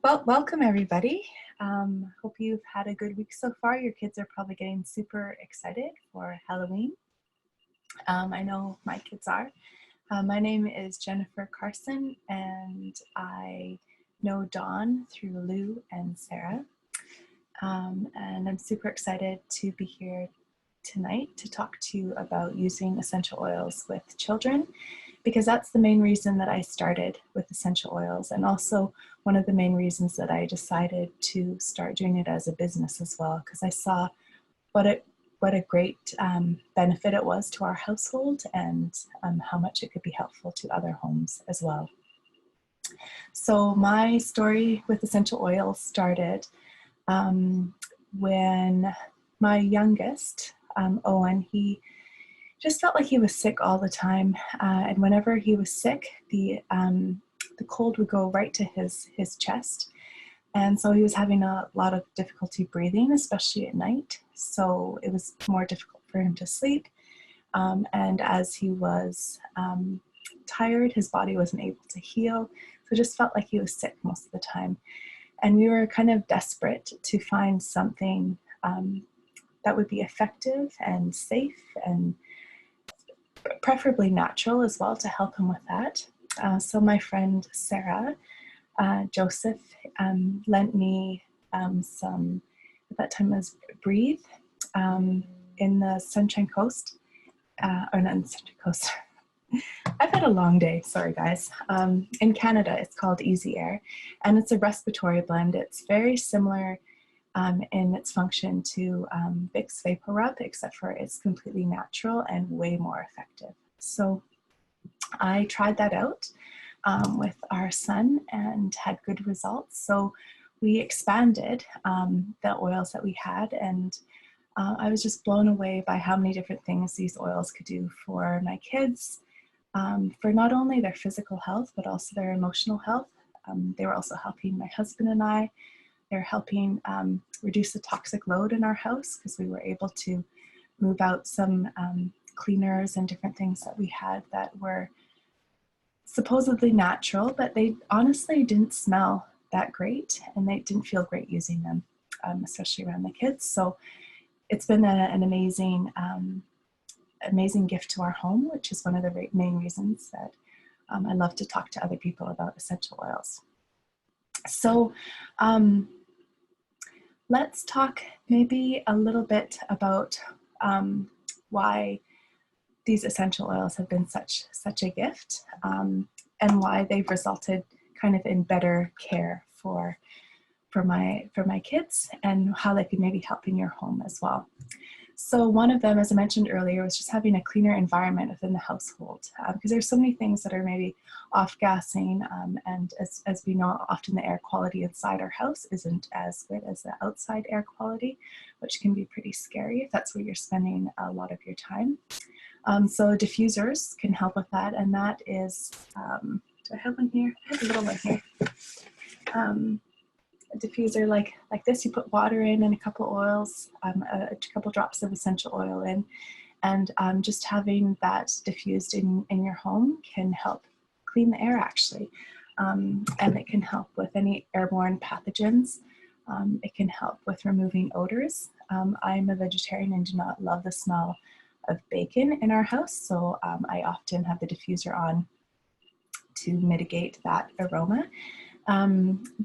Well, welcome everybody. Hope you've had a good week so far. Your kids are probably getting super excited for Halloween. I know my kids are. My name is Jennifer Carson, and I know Dawn through Lou and Sarah. And I'm super excited to be here tonight to talk to you about using essential oils with children, because that's the main reason that I started with essential oils, and also one of the main reasons that I decided to start doing it as a business as well, because I saw what a great benefit it was to our household, and how much it could be helpful to other homes as well. So my story with essential oils started when my youngest, Owen, he just felt like he was sick all the time, and whenever he was sick, the cold would go right to his chest, and so he was having a lot of difficulty breathing, especially at night. So it was more difficult for him to sleep, and as he was tired, his body wasn't able to heal, so it just felt like he was sick most of the time. And we were kind of desperate to find something that would be effective and safe and preferably natural as well to help him with that. So my friend Sarah Joseph lent me some, at that time it was Breathe in the Sunshine Coast, or not in the Sunshine Coast. I've had a long day, sorry guys. In Canada, it's called Easy Air, and it's a respiratory blend. It's very similar in its function to Vicks Vapor Rub, except for it's completely natural and way more effective. So I tried that out with our son and had good results. So we expanded the oils that we had, and I was just blown away by how many different things these oils could do for my kids, for not only their physical health, but also their emotional health. They were also helping my husband and I. They're helping reduce the toxic load in our house, because we were able to move out some cleaners and different things that we had that were supposedly natural, but they honestly didn't smell that great, and they didn't feel great using them, especially around the kids. So it's been an amazing gift to our home, which is one of the main reasons that I love to talk to other people about essential oils. So let's talk maybe a little bit about why these essential oils have been such a gift, and why they've resulted kind of in better care for my kids, and how they could maybe help in your home as well. So one of them, as I mentioned earlier, was just having a cleaner environment within the household, because there's so many things that are maybe off-gassing, and as we know, often the air quality inside our house isn't as good as the outside air quality, which can be pretty scary if that's where you're spending a lot of your time. So diffusers can help with that, and that is, do I have one here? I have a little one here. A diffuser like this, you put water in and a couple oils, a couple drops of essential oil in, and just having that diffused in your home can help clean the air, actually, and it can help with any airborne pathogens. It can help with removing odors. I'm a vegetarian and do not love the smell of bacon in our house, so I often have the diffuser on to mitigate that aroma.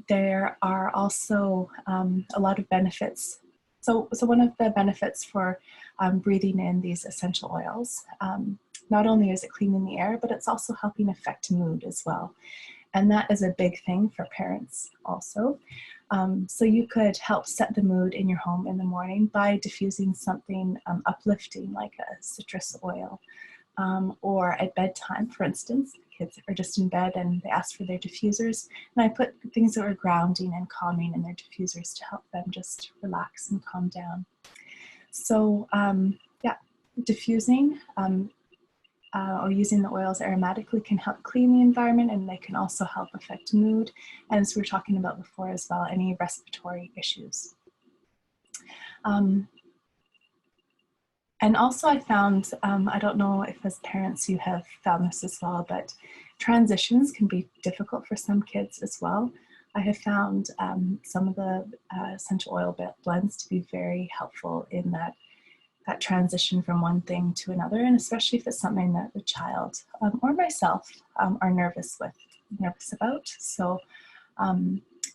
There are also a lot of benefits. So one of the benefits for breathing in these essential oils, not only is it cleaning the air, but it's also helping affect mood as well. And that is a big thing for parents also. So you could help set the mood in your home in the morning by diffusing something uplifting, like a citrus oil, or at bedtime, for instance. Kids are just in bed and they ask for their diffusers, and I put things that are grounding and calming in their diffusers to help them just relax and calm down. So yeah, diffusing or using the oils aromatically can help clean the environment, and they can also help affect mood, and as we were talking about before as well, any respiratory issues. And also I found, I don't know if as parents you have found this as well, but transitions can be difficult for some kids as well. I have found some of the essential oil blends to be very helpful in that transition from one thing to another, and especially if it's something that the child or myself are nervous about. So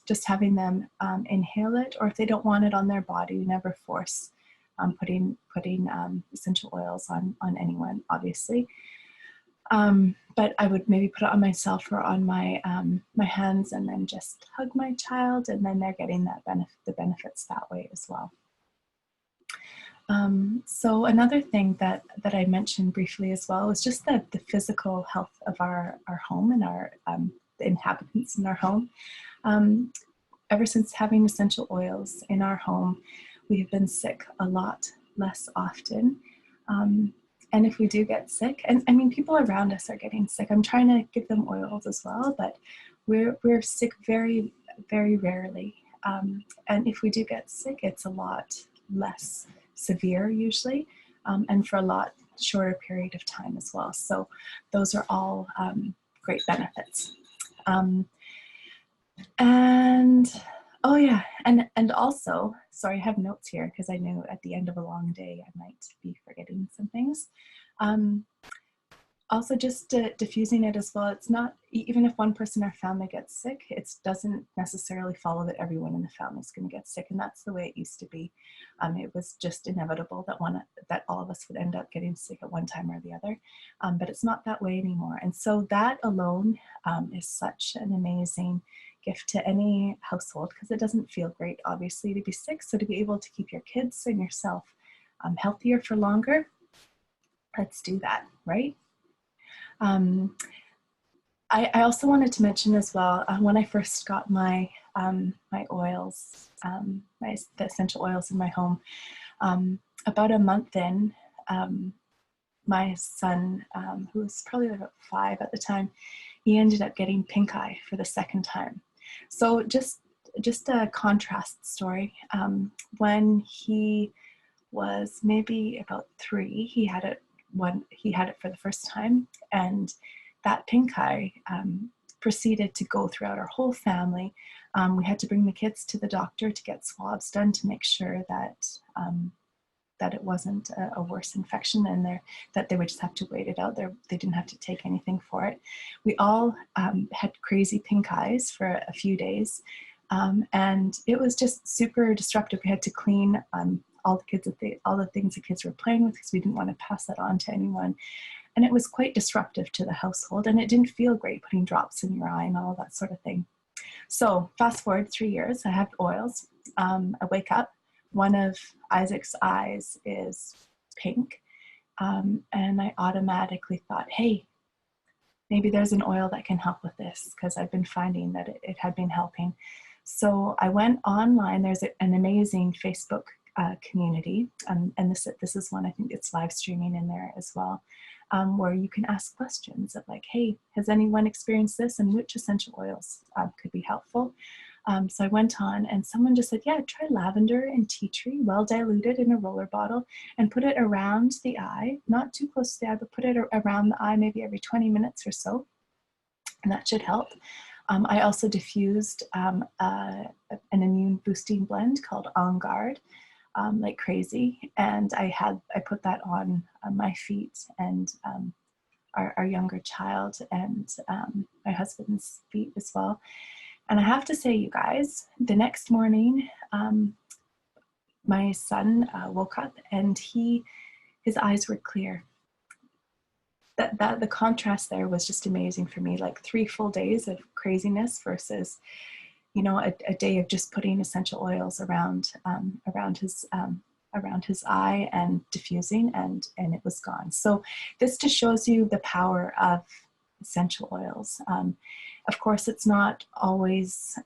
just having them inhale it, or if they don't want it on their body, never force putting essential oils on anyone, obviously. But I would maybe put it on myself or on my my hands, and then just hug my child, and then they're getting the benefits that way as well. So another thing that I mentioned briefly as well was just the physical health of our home and our the inhabitants in our home. Ever since having essential oils in our home, we have been sick a lot less often. And if we do get sick, and I mean, people around us are getting sick. I'm trying to give them oils as well, but we're sick very, very rarely. And if we do get sick, it's a lot less severe usually, and for a lot shorter period of time as well. So those are all great benefits. And oh yeah, and also, sorry, I have notes here because I knew at the end of a long day I might be forgetting some things. Also, just diffusing it as well. It's not, even if one person in our family gets sick, it doesn't necessarily follow that everyone in the family is going to get sick, and that's the way it used to be. It was just inevitable that all of us would end up getting sick at one time or the other, but it's not that way anymore. And so that alone is such an amazing gift to any household, because it doesn't feel great, obviously, to be sick. So to be able to keep your kids and yourself healthier for longer, let's do that, right? I also wanted to mention as well, when I first got my my oils, the essential oils in my home, about a month in, my son, who was probably about 5 at the time, he ended up getting pink eye for the second time. So just a contrast story. When he was maybe about 3, he had it for the first time, and that pink eye proceeded to go throughout our whole family. We had to bring the kids to the doctor to get swabs done to make sure that it wasn't a worse infection, and that they would just have to wait it out. They didn't have to take anything for it. We all had crazy pink eyes for a few days, and it was just super disruptive. We had to clean all the things the kids were playing with, because we didn't want to pass that on to anyone. And it was quite disruptive to the household, and it didn't feel great putting drops in your eye and all that sort of thing. So fast forward 3 years, I have oils. I wake up, one of Isaac's eyes is pink, and I automatically thought, hey, maybe there's an oil that can help with this, because I've been finding that it had been helping. So I went online. There's an amazing Facebook community, and this is one, I think it's live streaming in there as well, where you can ask questions of like, hey, has anyone experienced this, and which essential oils could be helpful? So I went on, and someone just said, yeah, try lavender and tea tree, well diluted in a roller bottle, and put it around the eye, not too close to the eye, but put it around the eye maybe every 20 minutes or so, and that should help. I also diffused an immune boosting blend called On Guard, like crazy, and I put that on my feet and our younger child, and my husband's feet as well. And I have to say, you guys, the next morning, my son woke up, and his eyes were clear. That the contrast there was just amazing for me. Like 3 full days of craziness versus, you know, a day of just putting essential oils around his eye and diffusing, and it was gone. So this just shows you the power of essential oils. Of course, it's not always,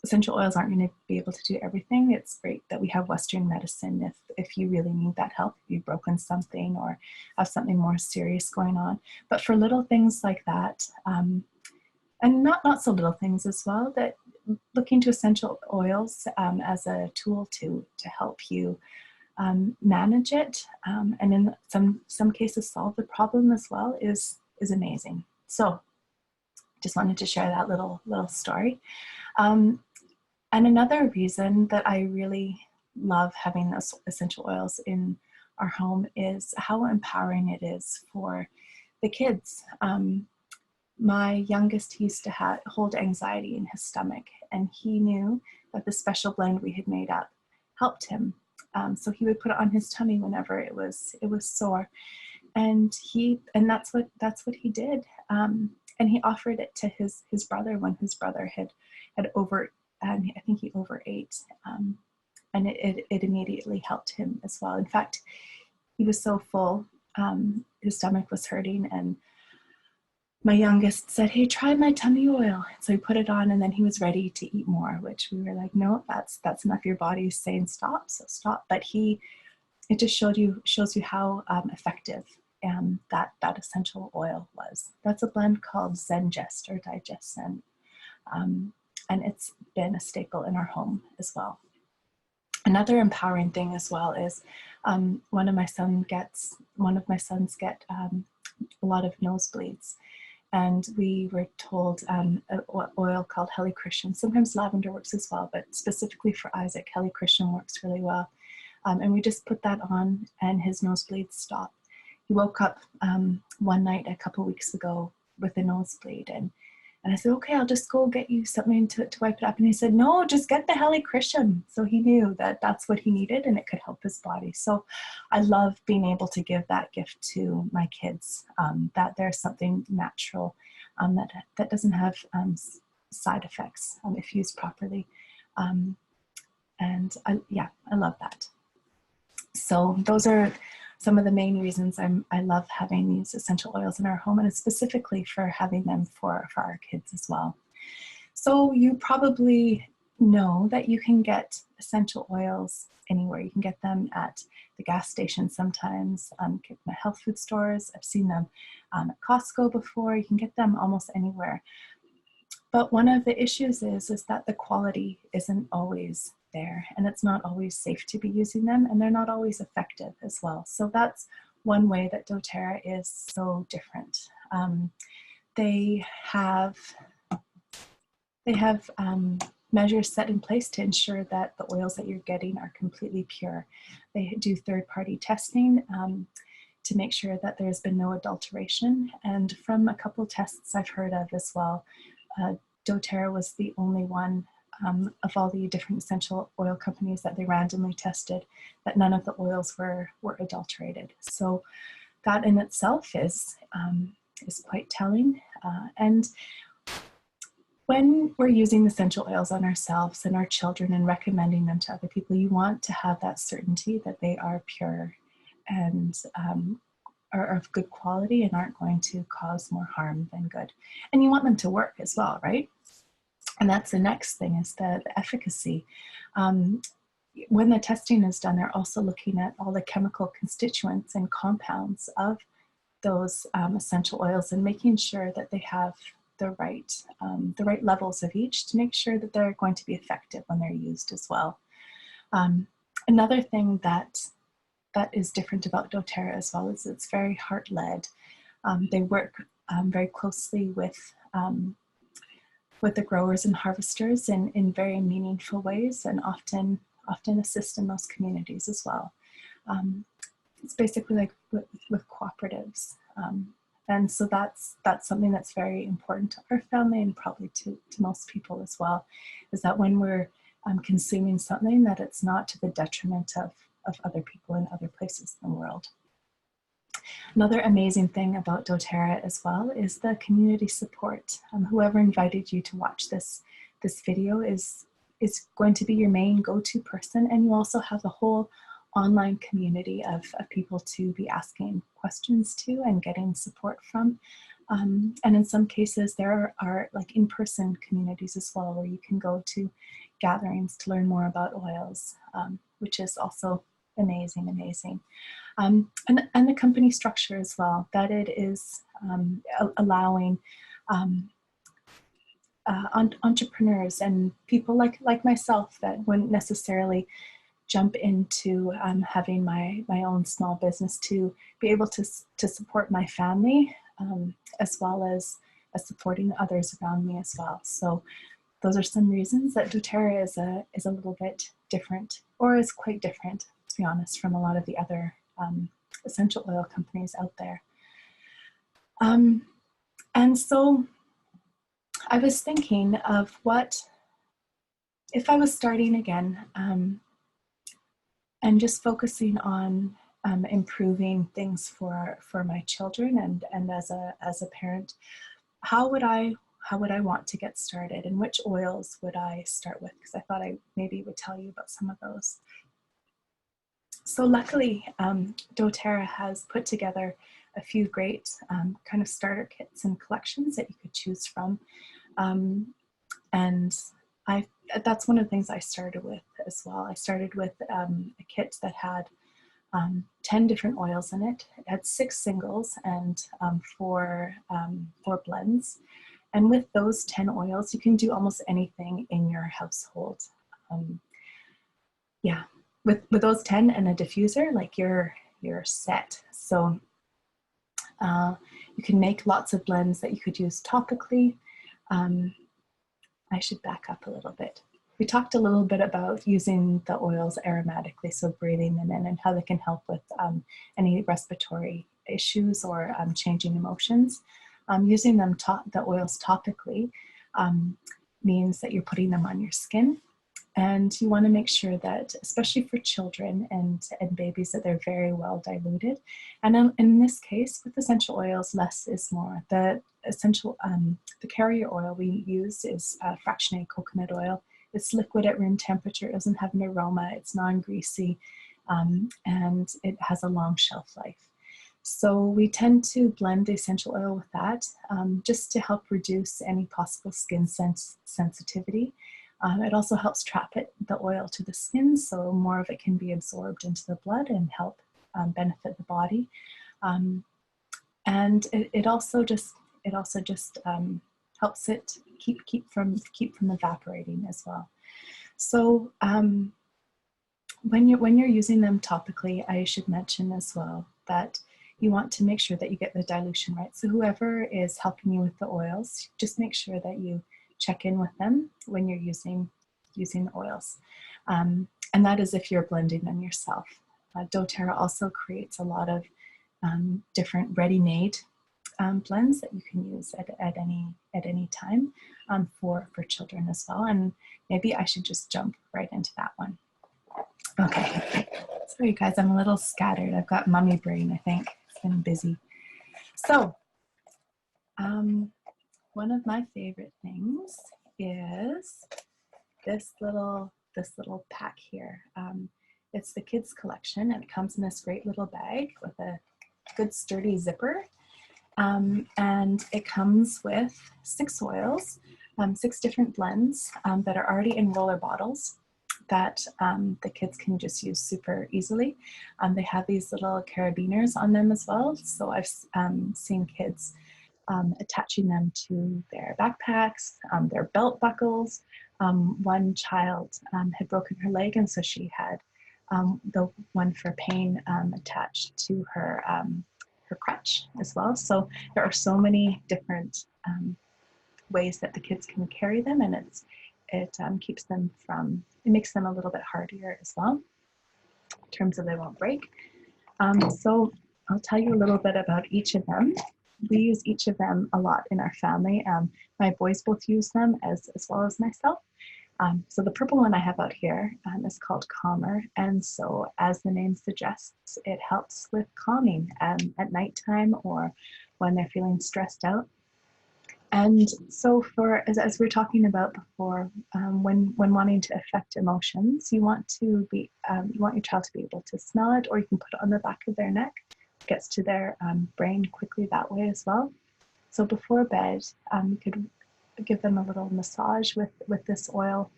essential oils aren't going to be able to do everything. It's great that we have Western medicine if you really need that help, if you've broken something or have something more serious going on. But for little things like that, and not so little things as well, that looking to essential oils as a tool to help you manage it, and in some cases solve the problem as well, is amazing. So just wanted to share that little story. And another reason that I really love having those essential oils in our home is how empowering it is for the kids. My youngest, he used to hold anxiety in his stomach, and he knew that the special blend we had made up helped him. So he would put it on his tummy whenever it was sore, and that's what he did. And he offered it to his brother when his brother had I think he overate, and it immediately helped him as well. In fact, he was so full, his stomach was hurting, and my youngest said, "Hey, try my tummy oil." So he put it on, and then he was ready to eat more, which we were like, "No, that's enough. Your body's saying stop, so stop." But it just shows you how effective that essential oil was. That's a blend called Zengest or Digest Zen, and it's been a staple in our home as well. Another empowering thing as well is one of my sons gets a lot of nosebleeds. And we were told an oil called Helichrysum. Sometimes lavender works as well, but specifically for Isaac, Helichrysum works really well. And we just put that on, and his nosebleeds stopped. He woke up one night a couple weeks ago with a nosebleed, and I said, "Okay, I'll just go get you something to wipe it up." And he said, "No, just get the Helichrysum." So he knew that that's what he needed, and it could help his body. So I love being able to give that gift to my kids, that there's something natural that doesn't have side effects if used properly. And I love that. So those are some of the main reasons I love having these essential oils in our home, and specifically for having them for our kids as well. So you probably know that you can get essential oils anywhere. You can get them at the gas station sometimes, get them at health food stores. I've seen them at Costco before. You can get them almost anywhere. But one of the issues is that the quality isn't always there, and it's not always safe to be using them, and they're not always effective as well. So that's one way that doTERRA is so different. They have measures set in place to ensure that the oils that you're getting are completely pure. They do third-party testing to make sure that there's been no adulteration. And from a couple tests I've heard of as well, doTERRA was the only one of all the different essential oil companies that they randomly tested that none of the oils were adulterated. So that in itself is quite telling. And when we're using essential oils on ourselves and our children and recommending them to other people, you want to have that certainty that they are pure and are of good quality and aren't going to cause more harm than good. And you want them to work as well, right? And that's the next thing, is the efficacy. When the testing is done, they're also looking at all the chemical constituents and compounds of those essential oils and making sure that they have the right levels of each to make sure that they're going to be effective when they're used as well. Another thing that is different about doTERRA as well is it's very heart-led. They work very closely with the growers and harvesters in very meaningful ways, and often assist in those communities as well. It's basically like with cooperatives. And so that's something that's very important to our family, and probably to most people as well, is that when we're consuming something, that it's not to the detriment of other people in other places in the world. Another amazing thing about doTERRA as well is the community support. Whoever invited you to watch this video is going to be your main go-to person, and you also have a whole online community of people to be asking questions to and getting support from. And in some cases, there are like in-person communities as well, where you can go to gatherings to learn more about oils, which is also amazing. And the company structure as well, that it is allowing entrepreneurs and people like myself that wouldn't necessarily jump into having my own small business to be able to support my family, as well as supporting others around me as well. So those are some reasons that doTERRA is a little bit different, or is quite different, to be honest, from a lot of the other essential oil companies out there. And so I was thinking of what, if I was starting again and just focusing on improving things for my children and as a parent, how would I want to get started, and which oils would I start with? Because I thought I maybe would tell you about some of those. So luckily, doTERRA has put together a few great kind of starter kits and collections that you could choose from. And that's one of the things I started with as well. I started with a kit that had 10 different oils in it. It had 6 singles and 4 blends. And with those 10 oils, you can do almost anything in your household. Yeah, with those 10 and a diffuser, like you're set. So you can make lots of blends that you could use topically. I should back up a little bit. We talked a little bit about using the oils aromatically, so breathing them in, and how they can help with any respiratory issues or changing emotions. Using them, the oils topically, means that you're putting them on your skin. And you want to make sure that, especially for children and babies, that they're very well diluted. And in this case, with essential oils, less is more. The carrier oil we use is fractionated coconut oil. It's liquid at room temperature. It doesn't have an aroma. It's non-greasy, and it has a long shelf life. So we tend to blend the essential oil with that, just to help reduce any possible skin sensitivity. It also helps trap the oil to the skin, so more of it can be absorbed into the blood and help benefit the body. And it also just helps it keep from evaporating as well. So when you're using them topically, I should mention as well that you want to make sure that you get the dilution right. So whoever is helping you with the oils, just make sure that you check in with them when you're using the oils. And that is if you're blending them yourself. doTERRA also creates a lot of different ready-made blends that you can use at any time for children as well. And maybe I should just jump right into that one. Okay, sorry guys, I'm a little scattered. I've got mummy brain, I think. It's been busy. So one of my favorite things is this little pack here. It's the kids collection, and it comes in this great little bag with a good sturdy zipper. And it comes with 6 oils, 6 different blends that are already in roller bottles that the kids can just use super easily. They have these little carabiners on them as well. So I've seen kids attaching them to their backpacks, their belt buckles. One child had broken her leg, and so she had the one for pain attached to her crutch as well. So there are so many different ways that the kids can carry them, and it keeps them from, it makes them a little bit hardier as well in terms of they won't break. So I'll tell you a little bit about each of them. We use each of them a lot in our family. My boys both use them as well as myself. So the purple one I have out here is called Calmer. And so as the name suggests, it helps with calming at nighttime or when they're feeling stressed out. And so as we were talking about before, when wanting to affect emotions, you want your child to be able to smell it, or you can put it on the back of their neck. It gets to their brain quickly that way as well. So before bed, you could give them a little massage with this oil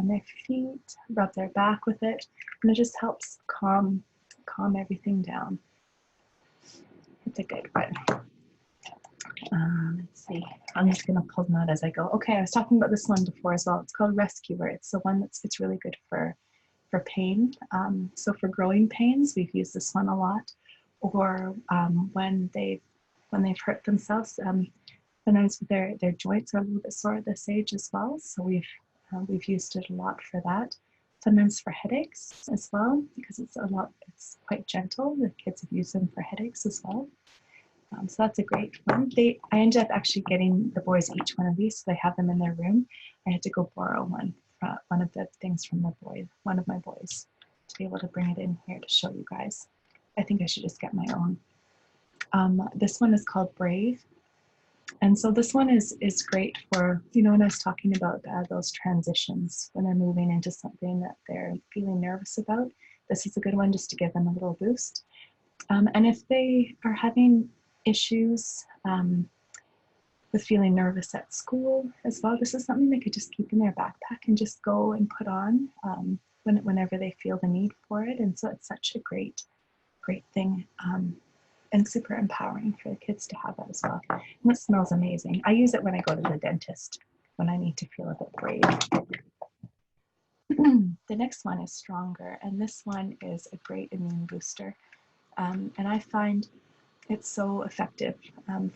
on their feet, rub their back with it, and it just helps calm everything down. It's a good one. Let's see, I'm just gonna pull them out as I go. Okay, I was talking about this one before as well. It's called Rescuer. It's the one it's really good for pain. So for growing pains, we've used this one a lot, or when they've hurt themselves. Sometimes their joints are a little bit sore at this age as well, so we've used it a lot for that. Sometimes for headaches as well, because it's quite gentle. The kids have used them for headaches as well. So that's a great one. I ended up actually getting the boys each one of these, so they have them in their room. I had to go borrow one of the things from one of my boys, to be able to bring it in here to show you guys. I think I should just get my own. This one is called Brave. And so this one is great for, when I was talking about those transitions, when they're moving into something that they're feeling nervous about, this is a good one just to give them a little boost. And if they are having issues with feeling nervous at school as well, this is something they could just keep in their backpack and just go and put on whenever they feel the need for it. And so it's such a great thing. And super empowering for the kids to have that as well. And it smells amazing. I use it when I go to the dentist, when I need to feel a bit brave. The next one is Stronger, and this one is a great immune booster. And I find it's so effective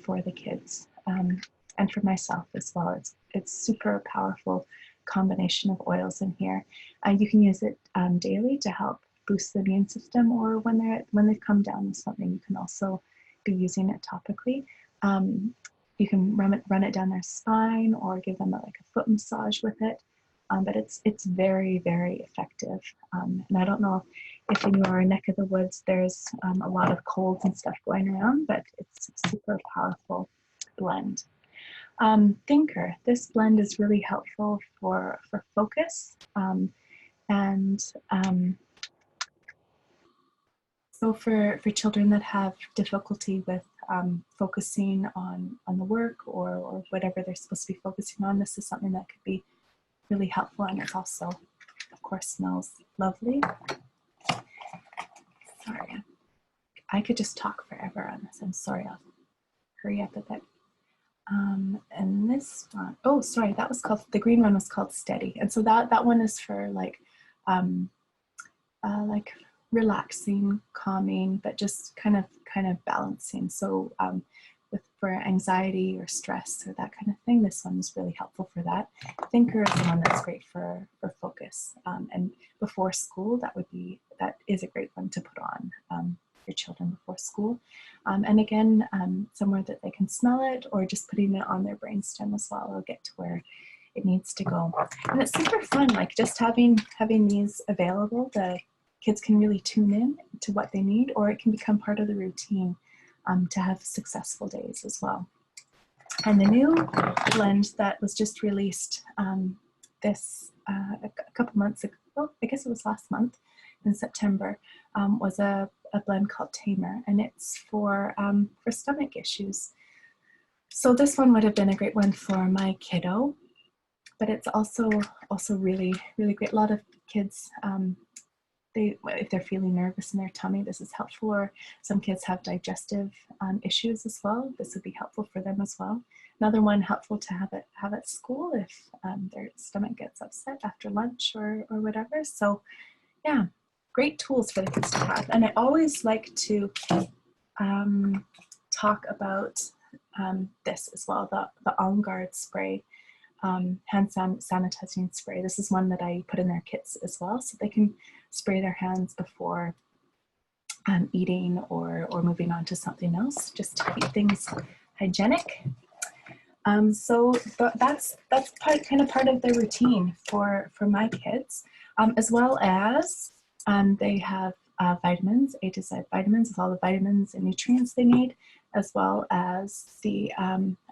for the kids and for myself as well. It's super powerful combination of oils in here. You can use it daily to help boost the immune system, or when they've come down with something, you can also be using it topically. You can run it down their spine or give them like a foot massage with it. But it's very, very effective. And I don't know if in your neck of the woods there's a lot of colds and stuff going around, but it's a super powerful blend. Thinker. This blend is really helpful for focus and so for children that have difficulty with focusing on the work or whatever they're supposed to be focusing on, this is something that could be really helpful, and it also, of course, smells lovely. Sorry, I could just talk forever on this. I'm sorry, I'll hurry up a bit. And this one, oh, sorry, that was called, the green one was called Steady. And so that one is for like relaxing, calming, but just kind of balancing. So for anxiety or stress or that kind of thing, this one is really helpful for that. Thinker is the one that's great for focus. And before school, that is a great one to put on your children before school. And again, somewhere that they can smell it, or just putting it on their brainstem as well. It'll get to where it needs to go. And it's super fun, like just having these available. The kids can really tune in to what they need, or it can become part of the routine to have successful days as well. And the new blend that was just released a couple months ago, well, I guess it was last month in September, was a blend called Tamer, and it's for stomach issues. So this one would have been a great one for my kiddo, but it's also really, really great. A lot of kids, if they're feeling nervous in their tummy, this is helpful. Or some kids have digestive issues as well. This would be helpful for them as well. Another one helpful to have at school if their stomach gets upset after lunch or whatever. So yeah, great tools for the kids to have. And I always like to talk about this as well, the On Guard spray. Hand sanitizing spray. This is one that I put in their kits as well, so they can spray their hands before eating or moving on to something else, just to keep things hygienic. So that's kind of part of the routine for my kids, as well as they have vitamins, A to Z vitamins, with all the vitamins and nutrients they need, as well as the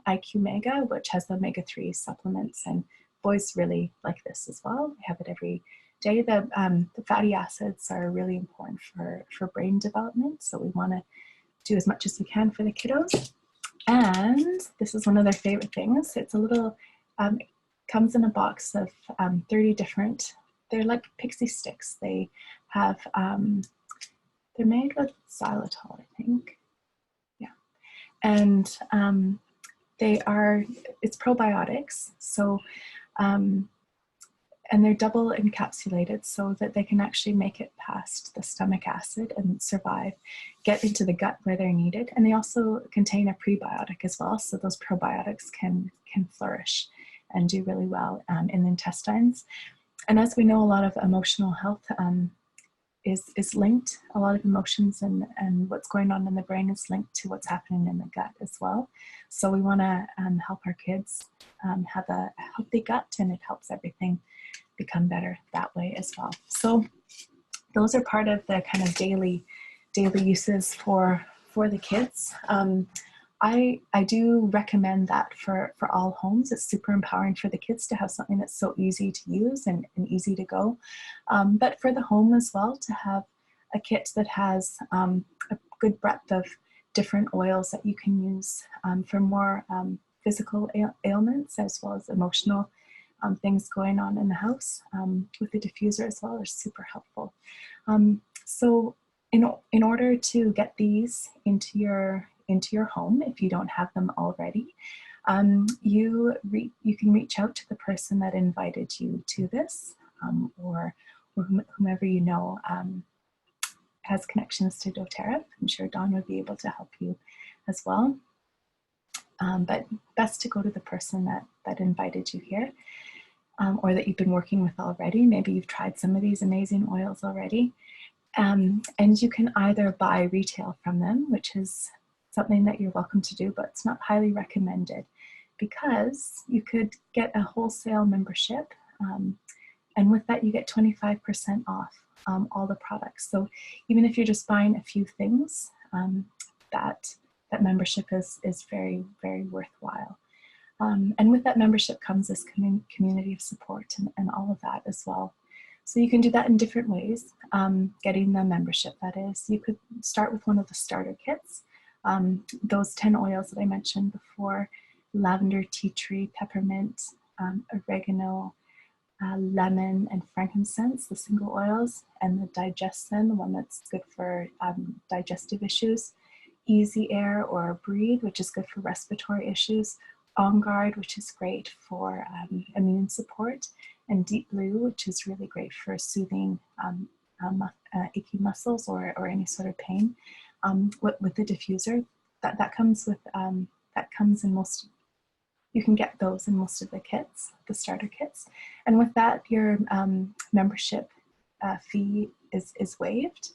IQ Mega, which has the omega-3 supplements, and boys really like this as well. We have it every day. The fatty acids are really important for brain development, so we want to do as much as we can for the kiddos. And this is one of their favorite things. It's a little, it comes in a box of 30 different, they're like pixie sticks. They have, they're made with xylitol, I think. Yeah. And it's probiotics. So And they're double encapsulated so that they can actually make it past the stomach acid and survive, get into the gut where they're needed. And they also contain a prebiotic as well, so those probiotics can flourish and do really well in the intestines. And as we know, a lot of emotional health is linked. A lot of emotions and what's going on in the brain is linked to what's happening in the gut as well. So we want to help our kids have a healthy gut, and it helps everything become better that way as well. So those are part of the kind of daily uses for the kids. I do recommend that for all homes. It's super empowering for the kids to have something that's so easy to use and easy to go. But for the home as well, to have a kit that has a good breadth of different oils that you can use for more physical ailments as well as emotional things going on in the house with the diffuser as well are super helpful. So in order to get these into your home, if you don't have them already, you can reach out to the person that invited you to this, or whomever you know has connections to doTERRA. I'm sure Dawn would be able to help you as well. But best to go to the person that invited you here, or that you've been working with already. Maybe you've tried some of these amazing oils already. And you can either buy retail from them, which is something that you're welcome to do, but it's not highly recommended, because you could get a wholesale membership, and with that you get 25% off all the products. So even if you're just buying a few things, that membership is very, very worthwhile. And with that membership comes this community of support and all of that as well. So you can do that in different ways. Getting the membership, that is, you could start with one of the starter kits. Those 10 oils that I mentioned before: lavender, tea tree, peppermint, oregano, lemon, and frankincense, the single oils, and the digestin, the one that's good for digestive issues, easy air or breathe, which is good for respiratory issues, on guard, which is great for immune support, and deep blue, which is really great for soothing achy muscles or any sort of pain. With the diffuser, that comes with that comes in most. You can get those in most of the kits, the starter kits, and with that, your membership fee is waived.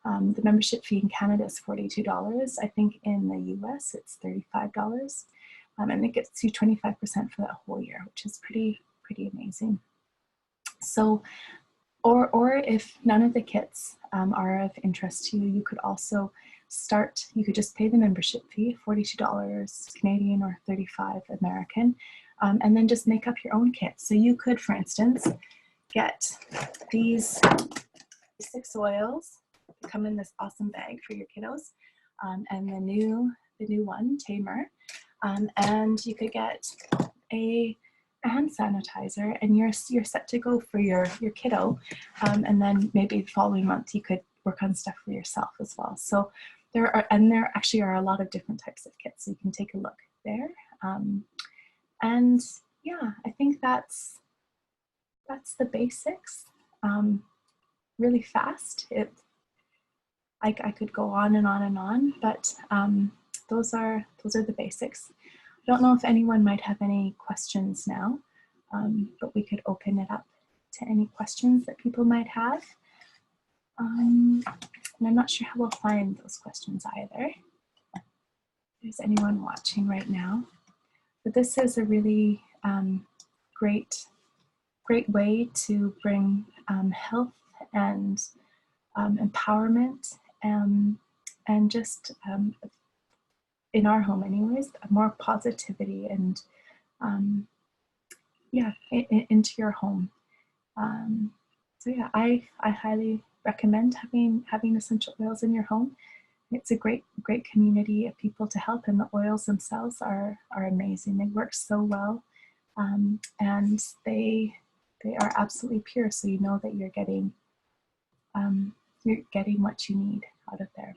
The membership fee in Canada is $42. I think in the US it's $35, and it gets you 25% for that whole year, which is pretty amazing. So, or if none of the kits are of interest to you, you could also start. You could just pay the membership fee, $42 Canadian or $35 American, and then just make up your own kit. So you could, for instance, get these 6 oils. They come in this awesome bag for your kiddos, and the new one, Tamer, and you could get a hand sanitizer, and you're set to go for your kiddo, and then maybe the following month you could work on stuff for yourself as well. So there actually are a lot of different types of kits, so you can take a look there. And yeah, I think that's the basics. Really fast. I could go on and on and on, but those are the basics. I don't know if anyone might have any questions now, but we could open it up to any questions that people might have. And I'm not sure how we'll find those questions either. If there's anyone watching right now. But this is a really great way to bring health and empowerment and just in our home anyways, more positivity and yeah, into your home. So yeah, I highly recommend having essential oils in your home. It's a great community of people to help, and the oils themselves are amazing. They work so well, and they are absolutely pure. So you know that you're getting what you need out of there.